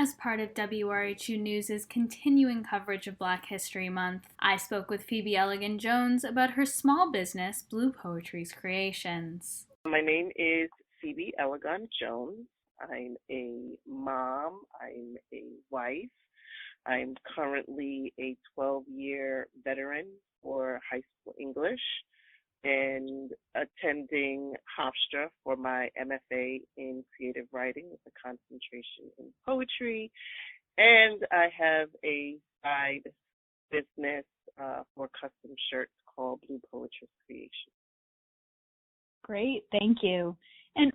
As part of WRHU News' continuing coverage of Black History Month, I spoke with Phoebe Elegant-Jones about her small business, Blue Poetry's Creations. My name is Phoebe Elegant-Jones. I'm a mom. I'm a wife. I'm currently a 12-year veteran for high school English and attending Hofstra for my MFA in creative writing with a concentration in poetry. And I have a side business for custom shirts called Blue Poetry Creation. Great, thank you. And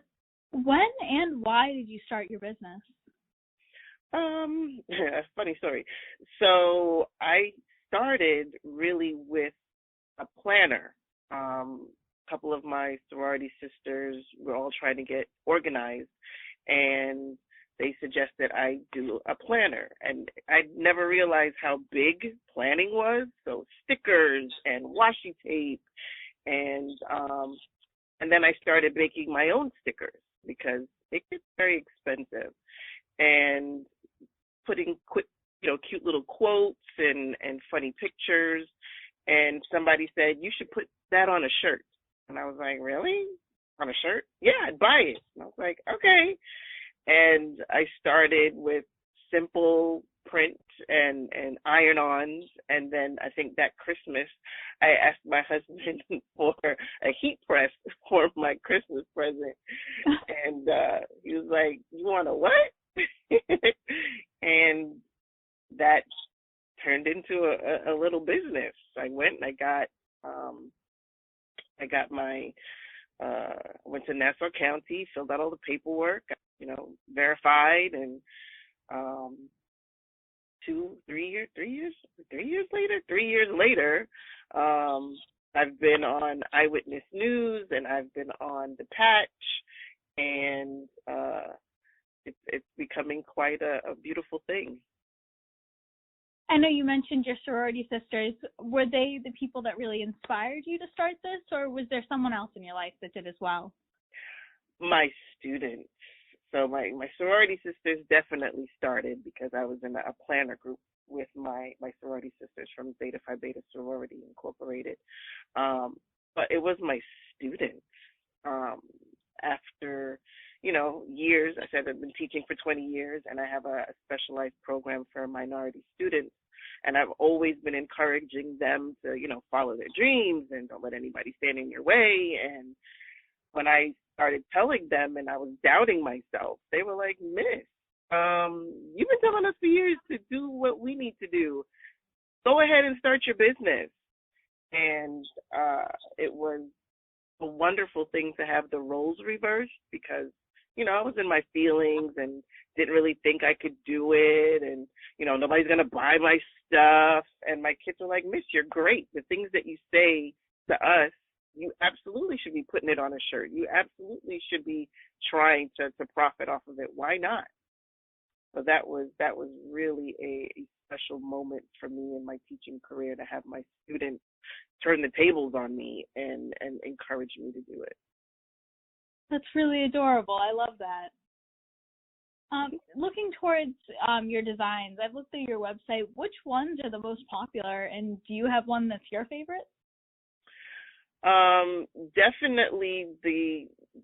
when and why did you start your business? Funny story. So I started really with a planner. A couple of my sorority sisters were all trying to get organized, and they suggested I do a planner. And I never realized how big planning was. So stickers and washi tape, and then I started making my own stickers because it gets very expensive. And putting cute little quotes and funny pictures. And somebody said, you should put that on a shirt. And I was like, really? On a shirt? Yeah, I'd buy it. And I was like, okay. And I started with simple print and iron-ons. And then I think that Christmas, I asked my husband for a heat press for my Christmas present. And he was like, you want a what? And that turned into a little business. I went and I got my went to Nassau County, filled out all the paperwork, verified, and 3 years later, I've been on Eyewitness News and I've been on The Patch, and it's becoming quite a beautiful thing. I know you mentioned your sorority sisters. Were they the people that really inspired you to start this, or was there someone else in your life that did as well? My students. So my sorority sisters definitely started because I was in a planner group with my sorority sisters from Zeta Phi Beta Sorority Incorporated. But it was my students. After years, I said I've been teaching for 20 years, and I have a specialized program for minority students. And I've always been encouraging them to, follow their dreams and don't let anybody stand in your way. And when I started telling them and I was doubting myself, they were like, Miss, you've been telling us for years to do what we need to do. Go ahead and start your business. And it was a wonderful thing to have the roles reversed because, I was in my feelings and didn't really think I could do it. And, nobody's going to buy my stuff. And my kids were like, Miss, you're great. The things that you say to us, you absolutely should be putting it on a shirt. You absolutely should be trying to profit off of it. Why not? So that was really a special moment for me in my teaching career to have my students turn the tables on me and encourage me to do it. That's really adorable. I love that. Looking towards your designs, I've looked at your website. Which ones are the most popular, and do you have one that's your favorite? Definitely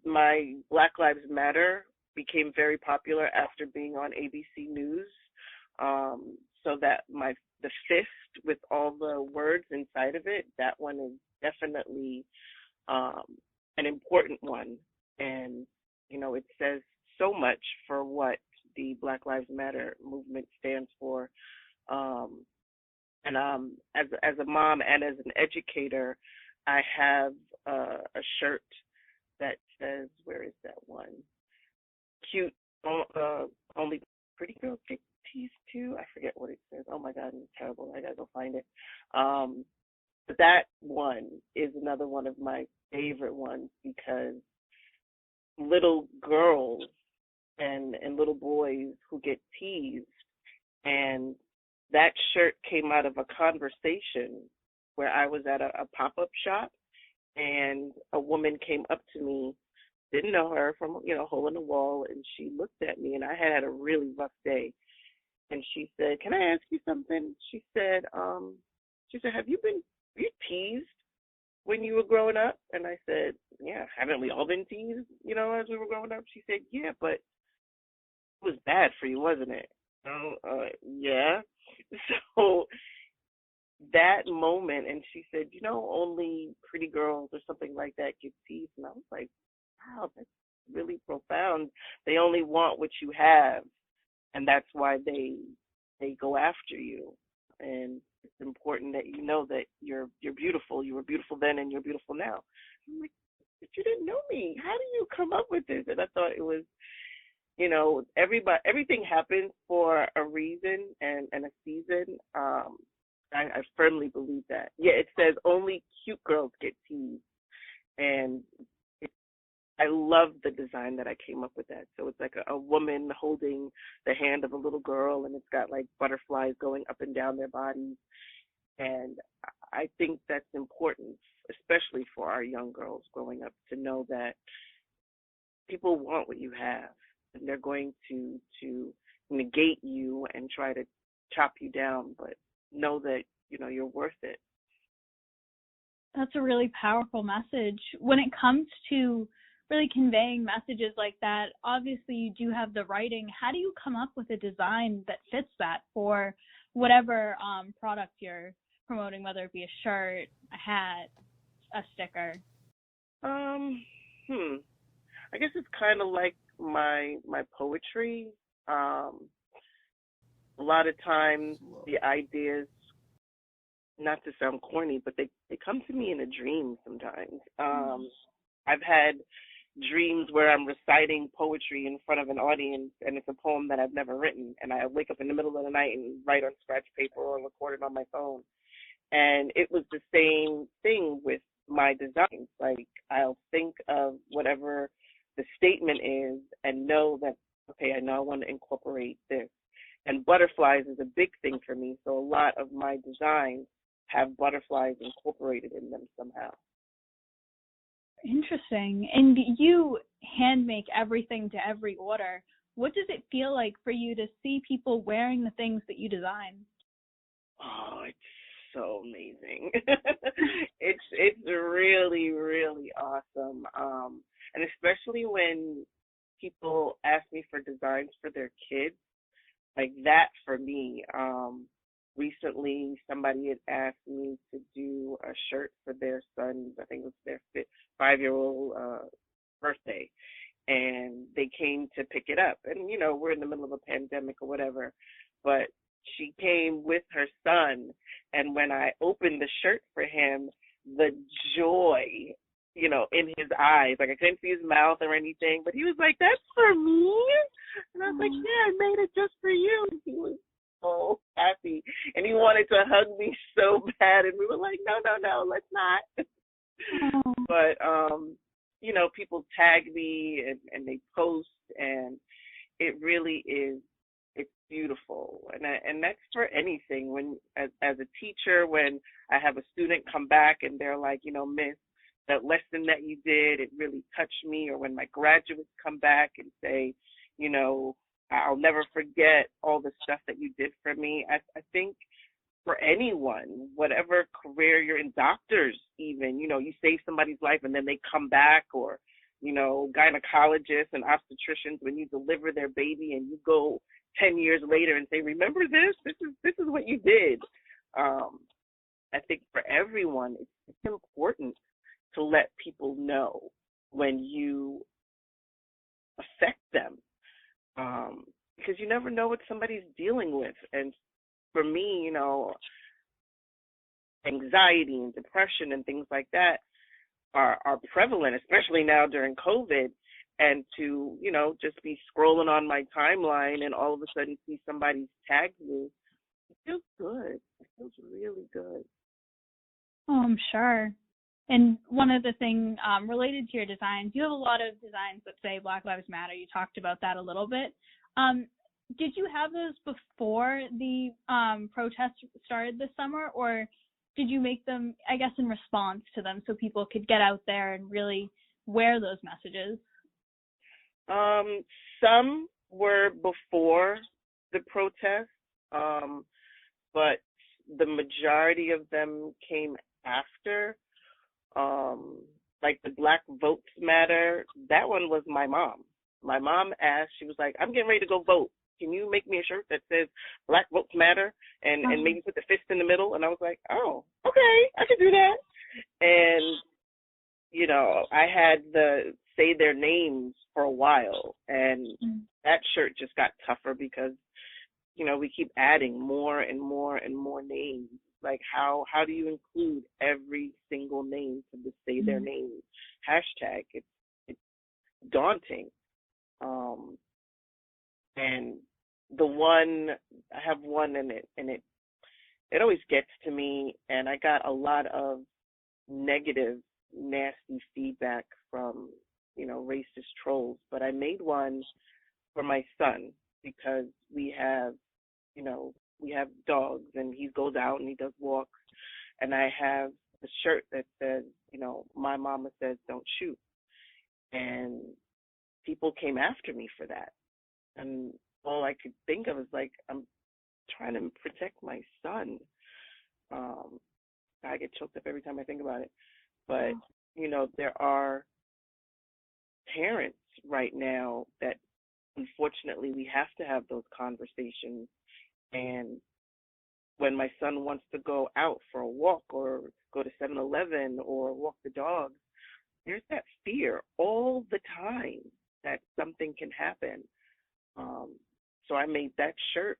my Black Lives Matter became very popular after being on ABC News. So that the fist with all the words inside of it, that one is definitely an important one. And, it says so much for what the Black Lives Matter movement stands for. And as a mom and as an educator, I have a shirt that says, where is that one? Cute, only pretty girls get teased too. I forget what it says. Oh my God, it's terrible. I gotta go find it. But that one is another one of my favorite ones because little girls and little boys who get teased, and that shirt came out of a conversation where I was at a pop-up shop, and a woman came up to me, didn't know her, from hole in the wall, and she looked at me, and I had a really rough day, and she said, "Can I ask you something?" She said, "Have you teased when you were growing up?" And I said, "Yeah, haven't we all been teased, as we were growing up?" She said, "Yeah, but it was bad for you, wasn't it?" Oh, yeah. So that moment, and she said, only pretty girls or something like that get teased. And I was like, wow, that's really profound. They only want what you have, and that's why they go after you. And it's important that you know that you're beautiful. You were beautiful then, and you're beautiful now. I'm like, but you didn't know me. How do you come up with this? And I thought it was, everything happens for a reason and a season. I firmly believe that. Yeah, it says only cute girls get teased, and I love the design that I came up with that. So it's like a woman holding the hand of a little girl, and it's got like butterflies going up and down their bodies. And I think that's important, especially for our young girls growing up, to know that people want what you have, and they're going to negate you and try to chop you down, but know that you're worth it. That's a really powerful message. When it comes to really conveying messages like that, obviously you do have the writing. How do you come up with a design that fits that for whatever product you're promoting, whether it be a shirt, a hat, a sticker? I guess it's kind of like my poetry. A lot of times the ideas, not to sound corny, but they come to me in a dream sometimes. I've had dreams where I'm reciting poetry in front of an audience, and it's a poem that I've never written, and I wake up in the middle of the night and write on scratch paper or record it on my phone. And it was the same thing with my designs. Like, I'll think of whatever the statement is and know that, okay, I know I want to incorporate this. And butterflies is a big thing for me, so a lot of my designs have butterflies incorporated in them somehow. Interesting. And you hand make everything to every order. What does it feel like for you to see people wearing the things that you design? Oh, it's so amazing. It's really, really awesome. And especially when people ask me for designs for their kids, like that for me. Recently, somebody had asked me to do a shirt for their son's, I think it was their 5-year-old birthday, and they came to pick it up. And, we're in the middle of a pandemic or whatever, but she came with her son, and when I opened the shirt for him, the joy, in his eyes, like I couldn't see his mouth or anything, but he was like, "That's for me?" And I was like, "Yeah, I made it just for you." And he was so happy, and he wanted to hug me so bad, and we were like, no, let's not. But people tag me and they post, and it really is, it's beautiful. And that's for anything. When as a teacher, when I have a student come back and they're like, "Miss, that lesson that you did, it really touched me," or when my graduates come back and say, "I'll never forget all the stuff that you did for me." I think for anyone, whatever career you're in, doctors even, you save somebody's life and then they come back, or, gynecologists and obstetricians, when you deliver their baby and you go 10 years later and say, "Remember this? This is what you did." I think for everyone, it's important to let people know when you affect them, because you never know what somebody's dealing with. And for me, anxiety and depression and things like that are prevalent, especially now during COVID. And to, just be scrolling on my timeline and all of a sudden see somebody's tagged me, it feels good. It feels really good. Oh, I'm sure. And one of the things related to your designs, you have a lot of designs that say Black Lives Matter. You talked about that a little bit. Did you have those before the protests started this summer, or did you make them, I guess, in response to them so people could get out there and really wear those messages? Some were before the protest. but the majority of them came after. Like the Black Votes Matter, that one was my mom. My mom asked, she was like, I'm getting ready to go vote. Can you make me a shirt that says Black Votes Matter and maybe put the fist in the middle? And I was like, oh, okay, I could do that. And, you know, I had the say their names for a while, and that shirt just got tougher because, you know, we keep adding more and more and more names. Like how do you include every single name to the say their name hashtag? It's daunting. And the one I have one in it, and it always gets to me, and I got a lot of negative, nasty feedback from, you know, racist trolls. But I made one for my son because we have, you know, we have dogs, and he goes out and he does walks, and I have a shirt that says, you know, my mama says don't shoot. And people came after me for that. And all I could think of is like, I'm trying to protect my son. I get choked up every time I think about it. But, you know, there are parents right now that unfortunately we have to have those conversations. And when my son wants to go out for a walk or go to 7-Eleven or walk the dog, there's that fear all the time that something can happen. So I made that shirt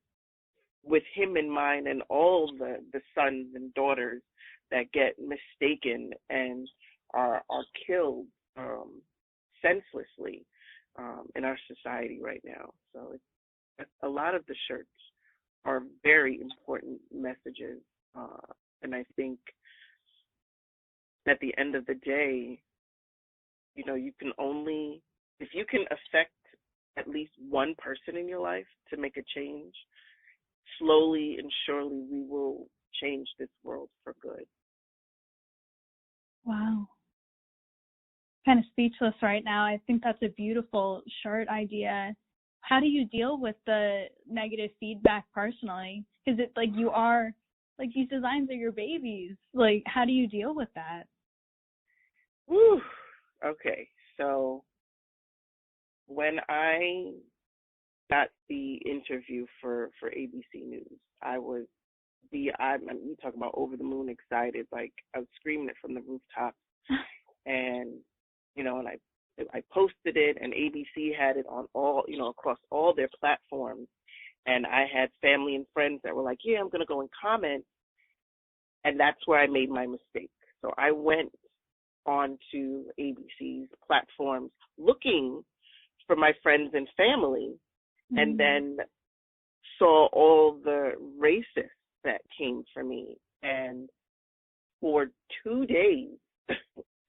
with him in mind, and all the sons and daughters that get mistaken and are killed senselessly in our society right now. So a lot of the shirts are very important messages. And I think at the end of the day, you know, you can only, if you can affect at least one person in your life to make a change, slowly and surely we will change this world for good. Wow. Kind of speechless right now. I think that's a beautiful shirt idea. How do you deal with the negative feedback personally? Because it's like you are, like these designs are your babies. Like, how do you deal with that? Whew. Okay, so when I got the interview for ABC News, I was you talk about over the moon excited. Like I was screaming it from the rooftops, and you know, and I posted it, and ABC had it on all, you know, across all their platforms, and I had family and friends that were like, yeah, I'm gonna go and comment, and that's where I made my mistake. So I went onto ABC's platforms looking for my friends and family, and then saw all the racists that came for me. And for 2 days,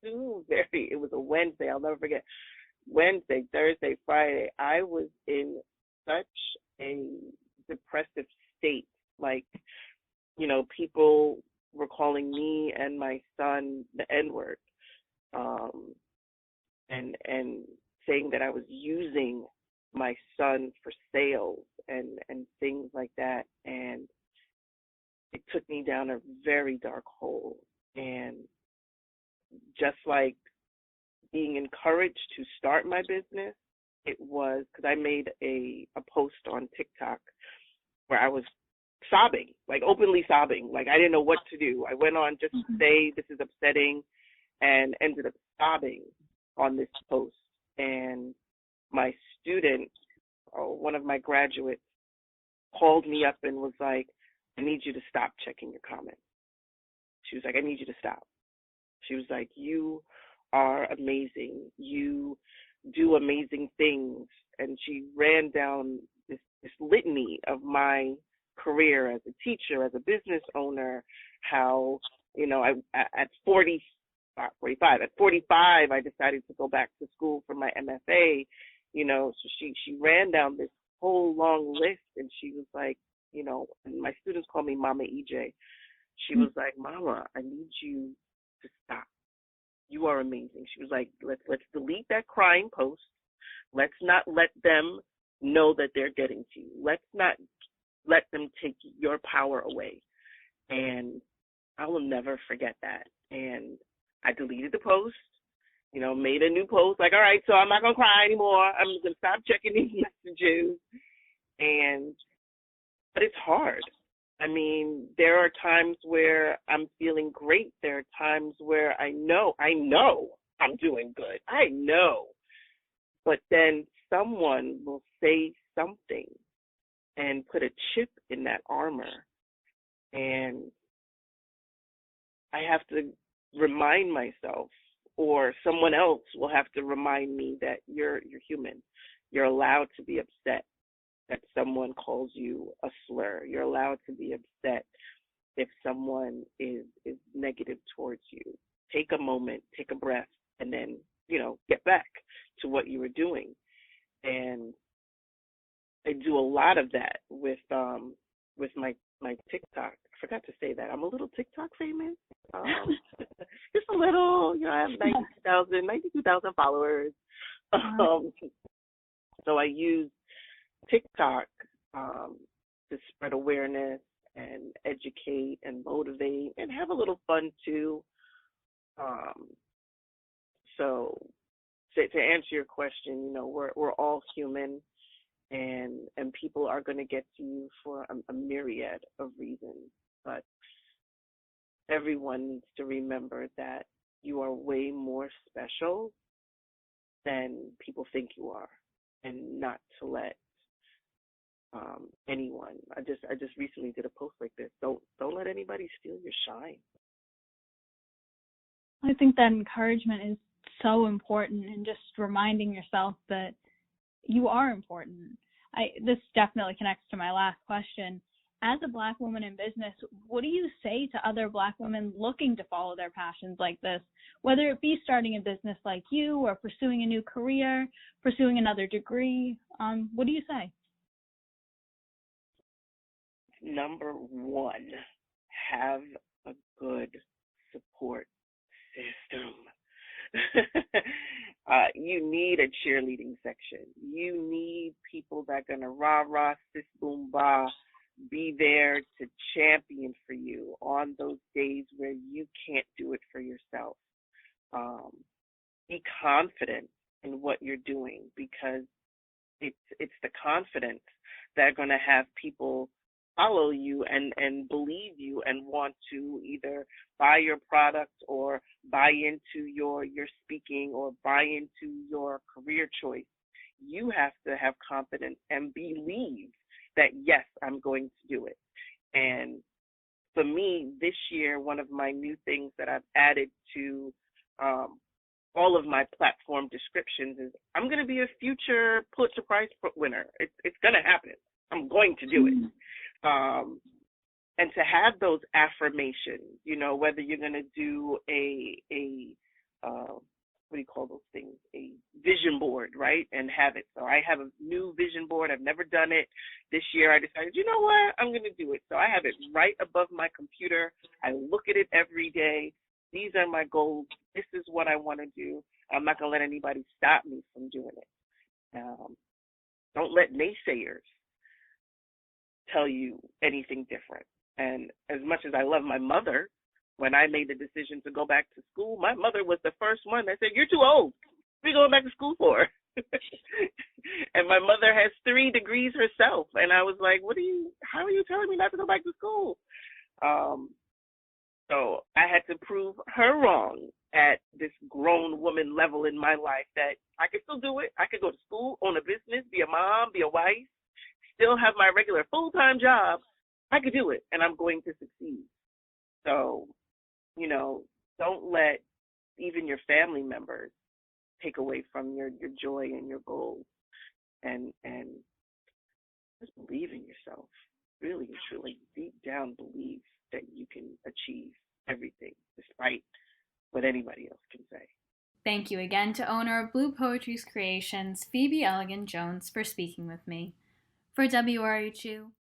it was a Wednesday, I'll never forget, Wednesday, Thursday, Friday, I was in such a depressive state. Like, you know, people were calling me and my son the N-word, and saying that I was using my son for sales and things like that. And it took me down a very dark hole. And just like being encouraged to start my business, it was because I made a post on TikTok where I was sobbing, like openly sobbing. Like I didn't know what to do. I went on just to say this is upsetting, and ended up sobbing on this post. And my student, one of my graduates, called me up and was like, I need you to stop checking your comments. She was like, I need you to stop. She was like, you are amazing. You do amazing things. And she ran down this litany of my career as a teacher, as a business owner, how, you know, at 45, I decided to go back to school for my MFA, you know, so she ran down this whole long list, and she was like, you know, and my students call me Mama EJ. She was like, Mama, I need you to stop. You are amazing. She was like, let's delete that crying post. Let's not let them know that they're getting to you. Let's not let them take your power away. And I will never forget that. And I deleted the post, made a new post like, all right, so I'm not going to cry anymore. I'm going to stop checking these messages. But it's hard. I mean, there are times where I'm feeling great. There are times where I know I'm doing good. I know. But then someone will say something and put a chip in that armor. And I have to remind myself, or someone else will have to remind me that you're human. You're allowed to be upset that someone calls you a slur. You're allowed to be upset if someone is negative towards you. Take a moment, take a breath, and then, get back to what you were doing. And I do a lot of that with my TikTok. I forgot to say that. I'm a little TikTok famous. Just a little, I have 92,000 followers. So I use TikTok to spread awareness and educate and motivate and have a little fun too. So to answer your question, we're all human, and people are going to get to you for a myriad of reasons, but everyone needs to remember that you are way more special than people think you are, and not to let anyone. I just recently did a post like this. Don't let anybody steal your shine. I think that encouragement is so important, and just reminding yourself that you are important. This definitely connects to my last question. As a Black woman in business, what do you say to other Black women looking to follow their passions like this, whether it be starting a business like you or pursuing a new career, pursuing another degree? What do you say? Number one, have a good support system. You need a cheerleading section. You need people that are going to rah-rah, sis, boom, bah, be there to champion for you on those days where you can't do it for yourself. Be confident in what you're doing, because it's the confidence that are going to have people follow you and believe you and want to either buy your product or buy into your speaking or buy into your career choice. You have to have confidence and believe that, yes, I'm going to do it. And for me, this year, one of my new things that I've added to all of my platform descriptions is I'm going to be a future Pulitzer Prize winner. It's going to happen. I'm going to do it. And to have those affirmations, whether you're going to do a what do you call those things? A vision board, right? And have it. So I have a new vision board. I've never done it. This year I decided, you know what? I'm going to do it. So I have it right above my computer. I look at it every day. These are my goals. This is what I want to do. I'm not going to let anybody stop me from doing it. Don't let naysayers tell you anything different. And as much as I love my mother, when I made the decision to go back to school, my mother was the first one that said, "You're too old. What are you going back to school for?" And my mother has 3 degrees herself. And I was like, how are you telling me not to go back to school? So I had to prove her wrong at this grown woman level in my life that I could still do it. I could go to school, own a business, be a mom, be a wife, still have my regular full-time job. I could do it, and I'm going to succeed. So, don't let even your family members take away from your joy and your goals, and just believe in yourself. Really and truly, deep down, believe that you can achieve everything despite what anybody else can say. Thank you again to owner of Blue Poetry's Creations, Phoebe Elegant Jones, for speaking with me. For WRHU,